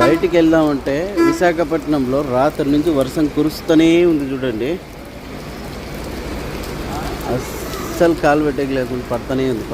బయటికి వెళ్దామంటే విశాఖపట్నంలో రాత్రి నుంచి వర్షం కురుస్తూనే ఉంది చూడండి. అస్సలు కాలు పెట్టేకి లేకుండా పడుతూనే ఉంది.